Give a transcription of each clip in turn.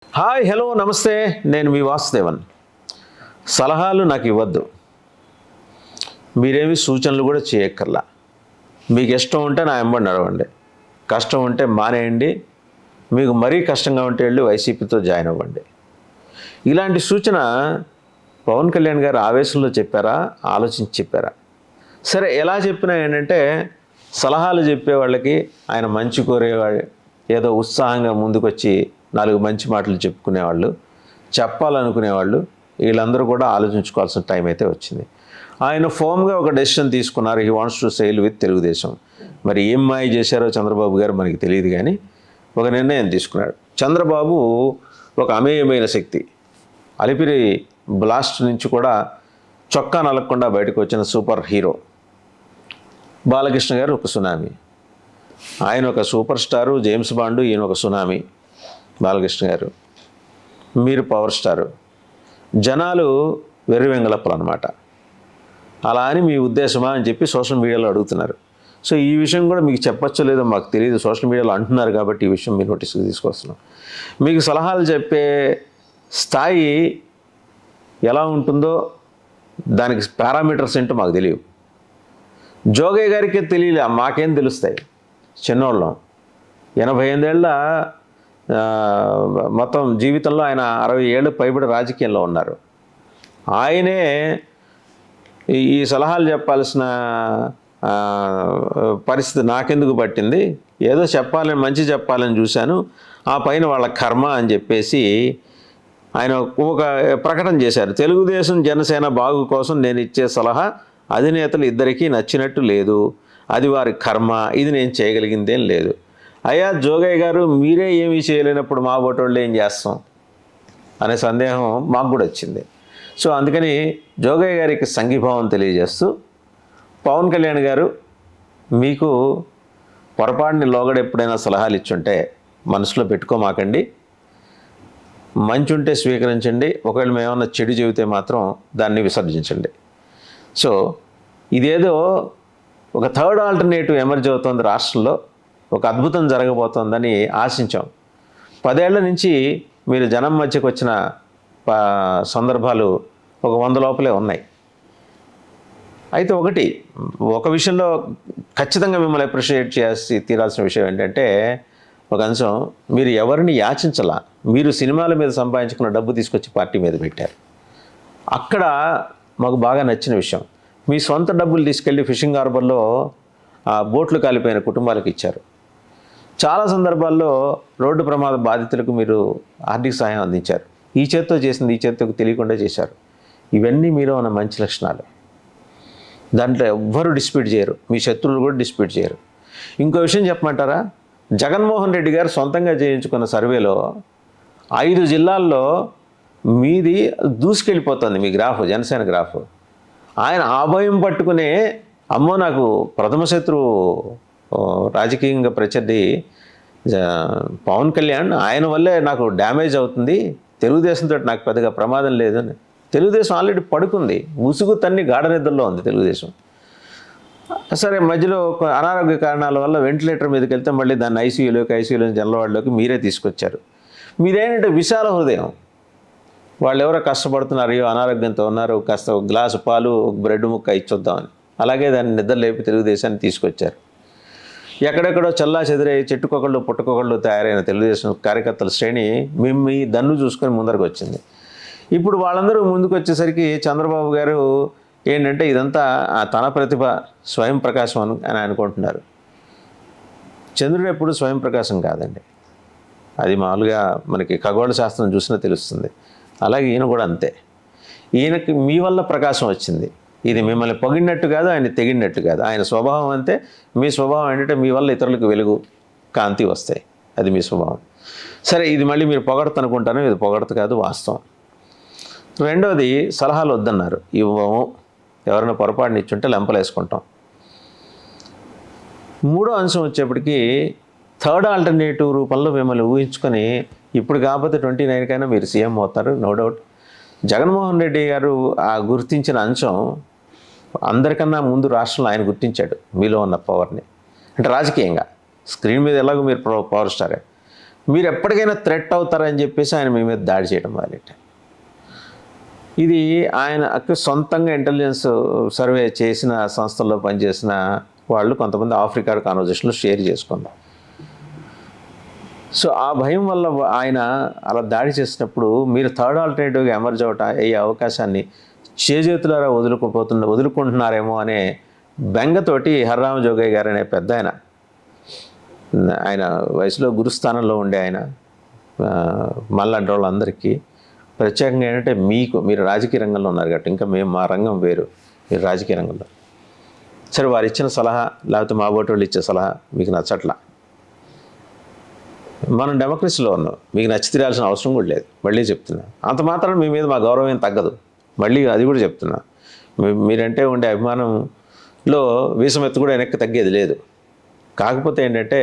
Hi hello నమస్తే, నేను మీ వాసుదేవన్. సలహాలు నాకు ఇవ్వద్దు, మీరేమి సూచనలు కూడా చేయక్కర్లా. మీకు ఇష్టం ఉంటే నా వెంబడి నడవండి, కష్టం ఉంటే మానేయండి. మీకు మరీ కష్టంగా ఉంటే వెళ్ళి వైసీపీతో జాయిన్ అవ్వండి. ఇలాంటి సూచన పవన్ కళ్యాణ్ గారు ఆవేశంలో చెప్పారా, ఆలోచించి చెప్పారా? సరే, ఎలా చెప్పినా ఏంటంటే సలహాలు చెప్పే వాళ్ళకి, ఆయన మంచి కోరేవాళ్ళు, ఏదో ఉత్సాహంగా ముందుకొచ్చి నాలుగు మంచి మాటలు చెప్పుకునేవాళ్ళు, చెప్పాలనుకునేవాళ్ళు, వీళ్ళందరూ కూడా ఆలోచించుకోవాల్సిన టైం అయితే వచ్చింది. ఆయన ఫోమ్గా ఒక డెసిషన్ తీసుకున్నారు. He wants to SAIL with Telugu Desam. మరి ఏం మాయ చేశారో చంద్రబాబు గారు మనకి తెలియదు, కానీ ఒక నిర్ణయం తీసుకున్నాడు. చంద్రబాబు ఒక అమేయమైన శక్తి. అలిపిరి బ్లాస్ట్ నుంచి కూడా చొక్కా నలగకుండా బయటకు వచ్చిన సూపర్ హీరో. బాలకృష్ణ గారు ఒక సునామీ. ఆయన ఒక సూపర్ స్టారు, జేమ్స్ బాండు. ఈయన ఒక సునామీ. బాలకృష్ణ గారు, మీరు పవర్ స్టారు. జనాలు వెర్రివెంగళప్పలు అనమాట. అలా అని మీ ఉద్దేశమా అని చెప్పి సోషల్ మీడియాలో అడుగుతున్నారు. సో ఈ విషయం కూడా మీకు చెప్పచ్చో లేదో మాకు తెలియదు, సోషల్ మీడియాలో అంటున్నారు కాబట్టి ఈ విషయం మీ నోటీస్కి తీసుకొస్తున్నాం. మీకు సలహాలు చెప్పే స్థాయి ఎలా ఉంటుందో దానికి పారామీటర్స్ ఏంటో మాకు తెలియవు. జోగయ్య గారికి తెలియలే, మాకేం తెలుస్తాయి? చిన్నోళ్ళం. 88 ఏళ్ళ మొత్తం జీవితంలో ఆయన 60 ఏళ్ళు పైబడి రాజకీయంలో ఉన్నారు. ఆయనే ఈ సలహాలు చెప్పాల్సిన పరిస్థితి నాకెందుకు పట్టింది? ఏదో చెప్పాలని, మంచి చెప్పాలని చూశాను, ఆ పైన వాళ్ళ కర్మ అని చెప్పేసి ఆయన ఒక ప్రకటన చేశారు. తెలుగుదేశం జనసేన బాగు కోసం నేను ఇచ్చే సలహా అధినేతలు ఇద్దరికీ నచ్చినట్టు లేదు, అది వారి కర్మ, ఇది నేను చేయగలిగిందేం లేదు. అయ్యా జోగయ్య గారు, మీరే ఏమీ చేయలేనప్పుడు మా ఓటోళ్ళు ఏం చేస్తాం అనే సందేహం మాకు కూడా వచ్చింది. సో అందుకని జోగయ్య గారికి సంఘీభావం తెలియజేస్తూ, పవన్ కళ్యాణ్ గారు, మీకు పొరపాటుని లోగడ ఎప్పుడైనా సలహాలు ఇచ్చుంటే మనసులో పెట్టుకోమాకండి, మంచి ఉంటే స్వీకరించండి, ఒకవేళ మేమన్నా చెడు చెబితే మాత్రం దాన్ని విసర్జించండి. సో ఇదేదో ఒక థర్డ్ ఆల్టర్నేటివ్ ఎమర్జ్ అవుతుంది రాష్ట్రంలో, ఒక అద్భుతం జరగబోతోందని ఆశించాం. 10 ఏళ్ల నుంచి మీరు జనం మధ్యకు వచ్చిన సందర్భాలు ఒక 100 లోపలే ఉన్నాయి. అయితే ఒక విషయంలో ఖచ్చితంగా మిమ్మల్ని అప్రిషియేట్ చేసి తీరాల్సిన విషయం ఏంటంటే, ఒక అంశం, మీరు ఎవరిని యాచించలా, మీరు సినిమాల మీద సంపాదించుకున్న డబ్బు తీసుకొచ్చి పార్టీ మీద పెట్టారు. అక్కడ మాకు బాగా నచ్చిన విషయం, మీ సొంత డబ్బులు తీసుకెళ్ళి ఫిషింగ్ హార్బర్లో బోట్లు కాలిపోయిన కుటుంబాలకు ఇచ్చారు. చాలా సందర్భాల్లో రోడ్డు ప్రమాద బాధితులకు మీరు ఆర్థిక సహాయం అందించారు. ఈ చేత్తో చేసింది ఈ చేత్తో తెలియకుండా చేశారు. ఇవన్నీ మీలో ఉన్న మంచి లక్షణాలు. దాంట్లో ఎవ్వరూ డిస్ప్యూట్ చేయరు, మీ శత్రువులు కూడా డిస్ప్యూట్ చేయరు. ఇంకో విషయం చెప్పమంటారా? జగన్మోహన్ రెడ్డి గారు సొంతంగా చేయించుకున్న సర్వేలో 5 జిల్లాల్లో మీది దూసుకెళ్ళిపోతుంది, మీ గ్రాఫ్, జనసేన గ్రాఫ్. ఆయన ఆ భయం పట్టుకునే, అమ్మో నాకు ప్రథమ శత్రువు రాజకీయంగా ప్రత్యర్థి పవన్ కళ్యాణ్, ఆయన వల్లే నాకు డ్యామేజ్ అవుతుంది, తెలుగుదేశంతో నాకు పెద్దగా ప్రమాదం లేదని. తెలుగుదేశం ఆల్రెడీ పడుకుంది, ముసుగు తన్ని గాఢ నిద్రలో ఉంది తెలుగుదేశం. సరే, మధ్యలో అనారోగ్య కారణాల వల్ల వెంటిలేటర్ మీదకి వెళ్తే మళ్ళీ దాన్ని ఐసీయూలో జనరల్ వార్డులోకి మీరే తీసుకొచ్చారు. మీరేంటంటే విశాల హృదయం. వాళ్ళు ఎవరో కష్టపడుతున్నారు, అనారోగ్యంతో ఉన్నారు, కాస్త ఒక గ్లాసు పాలు, ఒక బ్రెడ్ ముక్క ఇచ్చొద్దామని, అలాగే దాన్ని నిద్ర లేపి తెలుగుదేశాన్ని తీసుకొచ్చారు. ఎక్కడెక్కడో చల్లా చెదిరే చెట్టుకొకళ్ళు పుట్టకొకళ్ళు తయారైన తెలుగుదేశం కార్యకర్తల శ్రేణి మీ దన్ను చూసుకొని ముందరకు వచ్చింది. ఇప్పుడు వాళ్ళందరూ ముందుకు వచ్చేసరికి చంద్రబాబు గారు ఏంటంటే ఇదంతా తన ప్రతిభ, స్వయం ప్రకాశం అని అనుకుంటున్నారు. చంద్రుడు ఎప్పుడు స్వయం ప్రకాశం కాదండి, అది మామూలుగా మనకి ఖగోళ శాస్త్రం చూసినా తెలుస్తుంది. అలాగే ఈయన కూడా అంతే. ఈయనకి మీ వల్ల ప్రకాశం వచ్చింది. ఇది మిమ్మల్ని పొగిడినట్టు కాదు, ఆయన తెగిడినట్టు కాదు. ఆయన స్వభావం అంతే. మీ స్వభావం ఏంటంటే మీ వల్ల ఇతరులకు వెలుగు, కాంతి వస్తాయి, అది మీ స్వభావం. సరే, ఇది మళ్ళీ మీరు పొగడత అనుకుంటాను, ఇది పొగడత కాదు, వాస్తవం. రెండోది, సలహాలు వద్దన్నారు, ఇవ్వము, ఎవరైనా పొరపాటుని ఇచ్చుంటే లెంపలేసుకుంటాం. మూడో అంశం వచ్చేప్పటికి థర్డ్ ఆల్టర్నేటివ్ రూపంలో మిమ్మల్ని ఊహించుకొని, ఇప్పుడు కాకపోతే 29కైనా మీరు సీఎం అవుతారు, నో డౌట్. జగన్మోహన్ రెడ్డి గారు ఆ గుర్తించిన అంశం అందరికన్నా ముందు రాష్ట్రంలో ఆయన గుర్తించాడు మీలో ఉన్న పవర్ని. అంటే రాజకీయంగా, స్క్రీన్ మీద ఎలాగో మీరు పవర్ స్టారే, మీరు ఎప్పటికైనా థ్రెట్ అవుతారని చెప్పేసి ఆయన మీ మీద దాడి చేయడం మొదలెట్టారు. ఇది ఆయన సొంతంగా ఇంటెలిజెన్స్ సర్వే చేసిన సంస్థల్లో పనిచేసిన వాళ్ళు కొంతమంది ఆఫ్రికా కాన్వర్జేషన్లో షేర్ చేసుకున్నారు. సో ఆ భయం వల్ల ఆయన అలా దాడి చేసినప్పుడు మీరు థర్డ్ ఆల్టర్నేటివ్గా ఎమర్జ్ అయ్యే అవకాశాన్ని చేజేతులారా వదులుకుంటున్నారేమో అనే బెంగతోటి హర్రామ జోగయ్య గారు అనే పెద్ద ఆయన వయసులో గురుస్థానంలో ఉండే ఆయన మళ్ళంటి వాళ్ళందరికీ ప్రత్యేకంగా ఏంటంటే మీరు రాజకీయ రంగంలో ఉన్నారు కాబట్టి, ఇంకా మా రంగం వేరు, మీరు రాజకీయ రంగంలో సరే వారు ఇచ్చిన సలహా లేకపోతే మా బోటి వాళ్ళు ఇచ్చే సలహా మీకు నచ్చట్లా, మనం డెమోక్రసీలో ఉన్నాం, మీకు నచ్చి తీరాల్సిన అవసరం కూడా లేదు. మళ్ళీ చెప్తున్నా, అంత మాత్రం మీ మీద మా గౌరవం ఏం తగ్గదు. మళ్ళీ అది కూడా చెప్తున్నా, మీరంటే ఉండే అభిమానంలో వీసమెత్తు కూడా వెనక్కి తగ్గేది లేదు. కాకపోతే ఏంటంటే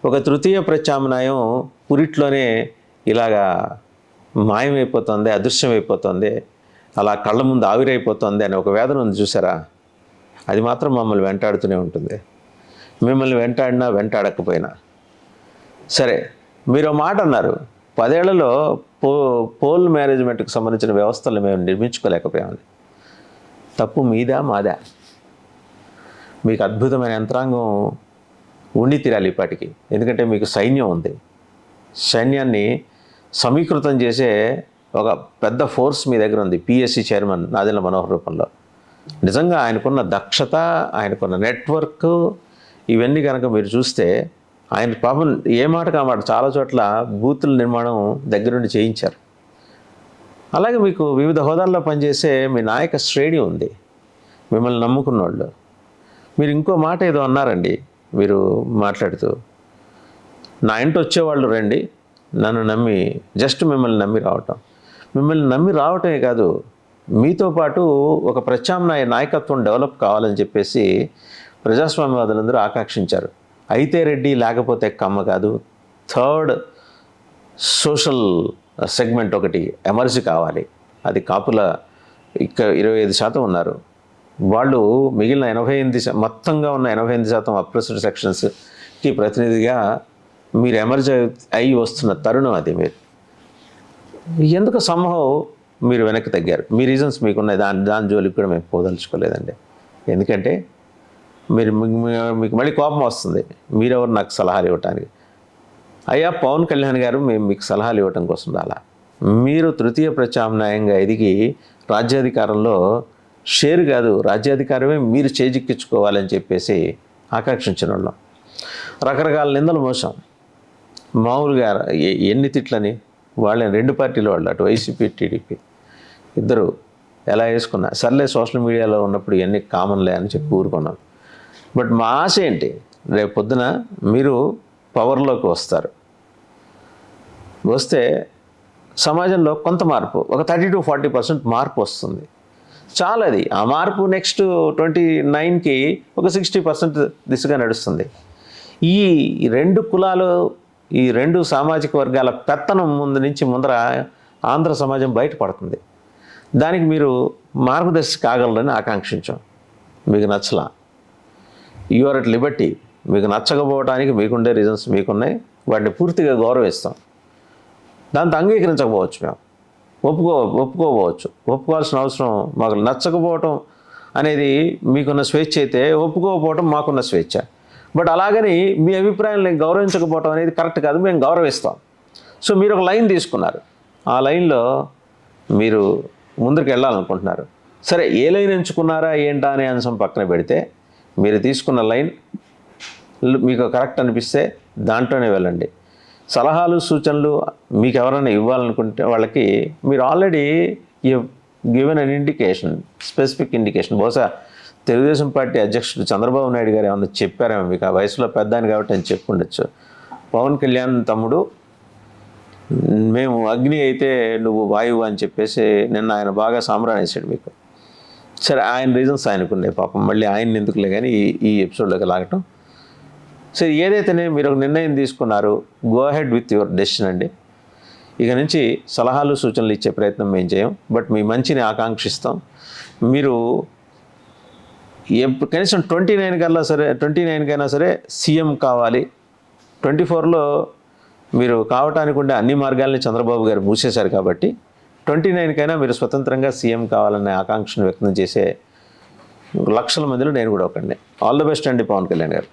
ఒక తృతీయ ప్రత్యామ్నాయం పురిట్లోనే ఇలాగా మాయమైపోతుంది, అదృశ్యమైపోతుంది, అలా కళ్ళ ముందు ఆవిరైపోతుంది అనే ఒక వేదన ఉంది చూసారా, అది మాత్రం మమ్మల్ని వెంటాడుతూనే ఉంటుంది. మిమ్మల్ని వెంటాడినా వెంటాడకపోయినా సరే. మీరు మాట అన్నారు, 10 ఏళ్లలో పోల్ మేనేజ్మెంట్కి సంబంధించిన వ్యవస్థలు మేము నిర్మించుకోలేకపోయామని. తప్పు మీదా మాదా? మీకు అద్భుతమైన యంత్రాంగం ఉండి తీరాలి ఇప్పటికి, ఎందుకంటే మీకు సైన్యం ఉంది. సైన్యాన్ని సమీకృతం చేసే ఒక పెద్ద ఫోర్స్ మీ దగ్గర ఉంది. పిఎస్సి చైర్మన్ నాదెండ్ల మనోహర్ రూపంలో. నిజంగా ఆయనకున్న దక్షత, ఆయనకున్న నెట్వర్క్, ఇవన్నీ కనుక మీరు చూస్తే, ఆయన పాపం ఏ మాట కామాట చాలా చోట్ల బూతుల నిర్మాణం దగ్గరుండి చేయించారు. అలాగే మీకు వివిధ హోదాల్లో పనిచేసే మీ నాయక శ్రేణి ఉంది, మిమ్మల్ని నమ్ముకున్న వాళ్ళు. మీరు ఇంకో మాట ఏదో అన్నారండి మీరు మాట్లాడుతూ, నా ఇంటి వచ్చేవాళ్ళు రండి, నన్ను నమ్మి జస్ట్ మిమ్మల్ని నమ్మి రావటమే కాదు, మీతో పాటు ఒక ప్రత్యామ్నాయ నాయకత్వం డెవలప్ కావాలని చెప్పేసి ప్రజాస్వామ్యవాదులందరూ ఆకాంక్షించారు. అయితే రెడ్డి లేకపోతే కమ్మ కాదు, థర్డ్ సోషల్ సెగ్మెంట్ ఒకటి ఎమర్జీ కావాలి. అది కాపుల 25% ఉన్నారు. వాళ్ళు మిగిలిన 88%, మొత్తంగా ఉన్న 88% అప్రెస్డ్ సెక్షన్స్కి ప్రతినిధిగా మీరు ఎమర్జ్ అయ్యి వస్తున్న తరుణం అది. మీరు ఎందుకు సంభవం మీరు వెనక్కి తగ్గారు? మీ రీజన్స్ మీకున్నాయి, దాని జోలికి కూడా మేము పోదలుచుకోలేదండి. ఎందుకంటే మీకు మళ్ళీ కోపం వస్తుంది, మీరెవరు నాకు సలహాలు ఇవ్వటానికి. అయ్యా పవన్ కళ్యాణ్ గారు, మేము మీకు సలహాలు ఇవ్వటం కోసం రాలా. మీరు తృతీయ ప్రత్యామ్నాయంగా ఎదిగి రాజ్యాధికారంలో షేర్ కాదు, రాజ్యాధికారమే మీరు చేజిక్కించుకోవాలని చెప్పేసి ఆకాంక్షించిన వాళ్ళం. రకరకాల నిందలు మోసాం. మామూలుగా ఎన్ని తిట్లని వాళ్ళని 2 పార్టీల వాళ్ళు, అటు వైసీపీ టీడీపీ ఇద్దరు ఎలా వేసుకున్నా సర్లే, సోషల్ మీడియాలో ఉన్నప్పుడు ఇవన్నీ కామన్లే అని చెప్పి ఊరుకున్నాం. బట్ మా ఆశ ఏంటి, రేపు పొద్దున మీరు పవర్లోకి వస్తే సమాజంలో కొంత మార్పు, ఒక 30-40% మార్పు వస్తుంది. చాలా అది. ఆ మార్పు నెక్స్ట్ 29కి ఒక 60% దిశగా నడుస్తుంది. ఈ 2 కులాలు, ఈ 2 సామాజిక వర్గాల పెత్తనం ముందర ఆంధ్ర సమాజం బయటపడుతుంది. దానికి మీరు మార్గదర్శి కాగలరని ఆకాంక్షించాం. మీకు నచ్చలా, యు ఆర్ అట్ లిబర్టీ. మీకు నచ్చకపోవడానికి మీకుండే రీజన్స్ మీకున్నాయి, వాటిని పూర్తిగా గౌరవిస్తాం. దాంతో అంగీకరించకపోవచ్చు, మేము ఒప్పుకోవచ్చు, ఒప్పుకోవాల్సిన అవసరం మాకు నచ్చకపోవటం అనేది మీకున్న స్వేచ్ఛ అయితే, ఒప్పుకోకపోవటం మాకున్న స్వేచ్ఛ. బట్ అలాగని మీ అభిప్రాయాన్ని గౌరవించకపోవటం అనేది కరెక్ట్ కాదు, మేము గౌరవిస్తాం. సో మీరు ఒక లైన్ తీసుకున్నారు, ఆ లైన్లో మీరు ముందుకు వెళ్ళాలనుకుంటున్నారు. సరే, ఏ లైన్ ఎంచుకున్నారా ఏంటా అనే అంశం పక్కన పెడితే, మీరు తీసుకున్న లైన్ మీకు కరెక్ట్ అనిపిస్తే దాంట్లోనే వెళ్ళండి. సలహాలు సూచనలు మీకు ఎవరైనా ఇవ్వాలనుకుంటే వాళ్ళకి మీరు already given an indication, specific indication. బహుశా తెలుగుదేశం పార్టీ అధ్యక్షుడు చంద్రబాబు నాయుడు గారు ఏమన్నా చెప్పారేమో మీకు, ఆ వయసులో పెద్దాన్ని కాబట్టి అని చెప్పుండొచ్చు. పవన్ కళ్యాణ్ తమ్ముడు, మేము అగ్ని అయితే నువ్వు వాయువు అని చెప్పేసి నిన్న ఆయన బాగా సామ్రాణేశాడు మీకు. సరే, ఆయన రీజన్స్ ఆయనకున్నాయి పాపం, మళ్ళీ ఆయన ఎందుకులే కానీ ఈ ఎపిసోడ్లోకి లాగటం. సో ఏదైతేనే మీరు ఒక నిర్ణయం తీసుకున్నారు, go head with your decision అండి. ఇక నుంచి సలహాలు సూచనలు ఇచ్చే ప్రయత్నం మేము చేయం, బట్ మీ మంచిని ఆకాంక్షిస్తాం. మీరు కనీసం 29 కైనా సరే సీఎం కావాలి, 24లో మీరు కావటానికి ఉండే అన్ని మార్గాల్ని చంద్రబాబు గారు మూసేశారు కాబట్టి 29కైనా మీరు స్వతంత్రంగా సీఎం కావాలనే ఆకాంక్షను వ్యక్తం చేసే లక్షల మందిలో నేను కూడా ఒకండి. ఆల్ ది బెస్ట్ అండి పవన్ కళ్యాణ్ గారు.